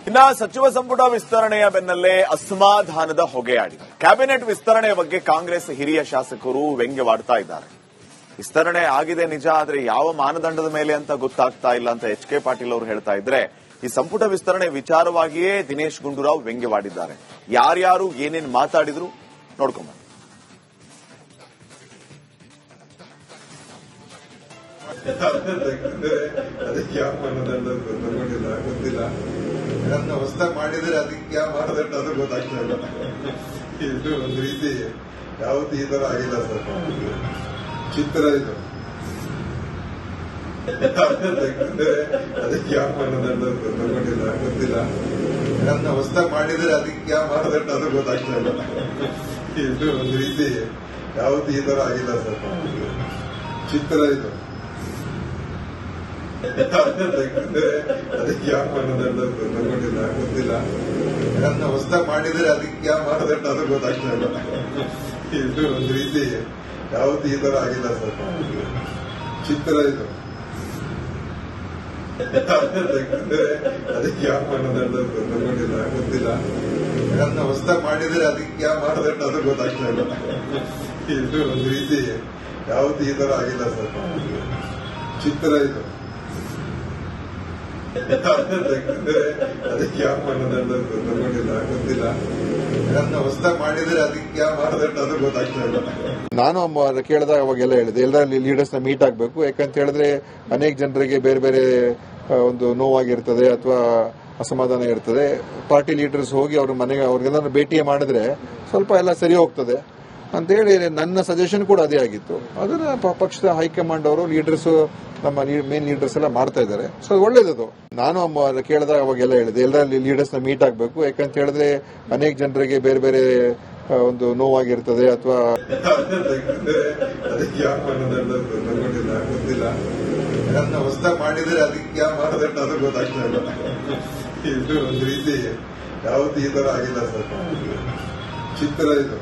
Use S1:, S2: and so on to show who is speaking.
S1: ಇನ್ನ ಸಚಿವ ಸಂಪುಟ ವಿಸ್ತರಣೆಯ ಬೆನ್ನಲ್ಲೇ ಅಸಮಾಧಾನದ ಹೊಗೆಯಾಡಿದೆ. ಕ್ಯಾಬಿನೆಟ್ ವಿಸ್ತರಣೆಯ ಬಗ್ಗೆ ಕಾಂಗ್ರೆಸ್ ಹಿರಿಯ ಶಾಸಕರು ವ್ಯಂಗ್ಯವಾಡ್ತಾ ಇದ್ದಾರೆ. ವಿಸ್ತರಣೆ ಆಗಿದೆ ನಿಜ, ಆದ್ರೆ ಯಾವ ಮಾನದಂಡದ ಮೇಲೆ ಅಂತ ಗೊತ್ತಾಗ್ತಾ ಇಲ್ಲ ಅಂತ ಎಚ್ ಕೆ ಪಾಟೀಲ್ ಅವರು ಹೇಳ್ತಾ ಇದ್ರೆ, ಈ ಸಂಪುಟ ವಿಸ್ತರಣೆ ವಿಚಾರವಾಗಿಯೇ ದಿನೇಶ್ ಗುಂಡೂರಾವ್ ವ್ಯಂಗ್ಯವಾಡಿದ್ದಾರೆ. ಯಾರ್ಯಾರು ಏನೇನು ಮಾತಾಡಿದ್ರು ನೋಡ್ಕೊಂಬ.
S2: ಅದಕ್ಕೆ ಯಾವ ಮಾನದಂಡ ತಗೊಂಡಿಲ್ಲ, ಗೊತ್ತಿಲ್ಲ. ನನ್ನ ಹೊಸದಾಗಿ ಮಾಡಿದ್ರೆ ಅದಕ್ಕೆ ಯಾವ ಮಾನದಂಡ ಅದು ಗೊತ್ತಾಗ್ತಾ ಇಲ್ಲ. ಇದು ಒಂದು ರೀತಿ ಯಾವತ್ತೂ ಈ ತರ ಆಗಿಲ್ಲ ಸರ್. ಚಿತ್ರ ಇದು ಅದಕ್ಕೆ ಯಾವ ಮಾನದಂಡ ತಗೊಂಡಿಲ್ಲ, ಗೊತ್ತಿಲ್ಲ. ನನ್ನ ಹೊಸದಾಗಿ ಮಾಡಿದ್ರೆ ಅದಕ್ಕೆ ಯಾವ ಮಾನದಂಡ ಅದು ಗೊತ್ತಾಗ್ತಾ ಇಲ್ಲ. ಇದು ಒಂದು ರೀತಿ ಯಾವತ್ತೂ ಈ ತರ ಆಗಿಲ್ಲ ಸರ್. ಚಿತ್ರ ಇದು ಅದಕ್ಕೆ ಯಾವ ಮಾನದಂಡ ತಗೊಂಡಿಲ್ಲ, ಗೊತ್ತಿಲ್ಲ. ನನ್ನ ಹೊಸದಾಗಿ ಮಾಡಿದ್ರೆ ಅದಕ್ಕೆ ಯಾವ ಮಾನದಂಡ ಅದು ಗೊತ್ತಾಗ್ತಾ ಇಲ್ಲ. ಇದು ಒಂದು ರೀತಿ ಯಾವತ್ತೂ ಈ ತರ ಆಗಿಲ್ಲ ಸರ್. ಚಿತ್ರ ಇದು ಅದಕ್ಕೆ ಯಾವ ಮಾನದಂಡ ತಗೊಂಡಿಲ್ಲ, ಗೊತ್ತಿಲ್ಲ. ನನ್ನ ಹೊಸದಾಗಿ ಮಾಡಿದ್ರೆ ಅದಕ್ಕೆ ಯಾವ ಮಾನದಂಡ ಅದು ಗೊತ್ತಾಗ್ತಾ ಇಲ್ಲ. ಇದು ಒಂದು ರೀತಿ ಯಾವತ್ತೂ ಈ ತರ ಆಗಿಲ್ಲ ಸರ್. ಚಿತ್ರ ಇದು ಅದಕ್ಕೆ ಯಾವ ಮಾನದಂಡ ತಗೊಂಡಿಲ್ಲ, ಗೊತ್ತಿಲ್ಲ. ನನ್ನ ಹೊಸದಾಗಿ ಮಾಡಿದ್ರೆ ಅದಕ್ಕೆ ಯಾವ ಮಾನದಂಡ ಅದು ಗೊತ್ತಾಗ್ತಾ ಇಲ್ಲ.
S3: ನಾನು ಕೇಳಿದಾಗ ಅವಾಗೆಲ್ಲ ಹೇಳಿದೆ, ಎಲ್ಲ ಲೀಡರ್ಸ್ ನ ಮೀಟ್ ಆಗಬೇಕು. ಯಾಕಂತ ಹೇಳಿದ್ರೆ ಅನೇಕ ಜನರಿಗೆ ಬೇರೆ ಬೇರೆ ಒಂದು ನೋವಾಗಿರ್ತದೆ ಅಥವಾ ಅಸಮಾಧಾನ ಇರ್ತದೆ. ಪಾರ್ಟಿ ಲೀಡರ್ಸ್ ಹೋಗಿ ಅವ್ರ ಮನೆಗೆ ಅವ್ರಿಗೆಲ್ಲ ಭೇಟಿ ಮಾಡಿದ್ರೆ ಸ್ವಲ್ಪ ಎಲ್ಲ ಸರಿ ಹೋಗ್ತದೆ ಅಂತ ಹೇಳಿ ನನ್ನ ಸಜೆಷನ್ ಕೂಡ ಅದೇ ಆಗಿತ್ತು. ಅದನ್ನ ಪಕ್ಷದ ಹೈಕಮಾಂಡ್ ಅವರು ಲೀಡರ್ಸ್, ನಮ್ಮ ಮೇನ್ ಲೀಡರ್ಸ್ ಎಲ್ಲ ಮಾಡ್ತಾ ಇದ್ದಾರೆ. ಸೊ ಒಳ್ಳೇದದು. ನಾನು ಕೇಳಿದಾಗ ಅವಾಗೆಲ್ಲ ಹೇಳಿದೆ, ಎಲ್ಲ ಲೀಡರ್ಸ್ ನ ಮೀಟ್ ಆಗಬೇಕು. ಯಾಕಂತ ಹೇಳಿದ್ರೆ ಅನೇಕ ಜನರಿಗೆ ಬೇರೆ ಬೇರೆ ಒಂದು ನೋವಾಗಿರ್ತದೆ ಅಥವಾ
S2: ಅದಕ್ಕೆ ಯಾವ ಮಾನದಂಡ ತಗೊಂಡಿಲ್ಲ, ಗೊತ್ತಿಲ್ಲ. ನನ್ನ ಹೊಸದಾಗಿ ಮಾಡಿದ್ರೆ ಅದಕ್ಕೆ ಯಾವ ಮಾನದಂಡ ಅದು ಗೊತ್ತಾಗ್ತಾ ಇಲ್ಲ. ಇದು ಒಂದು ರೀತಿ ಯಾವತ್ತೂ ಈ ತರ ಆಗಿಲ್ಲ ಸರ್. ಚಿತ್ರ ಇದು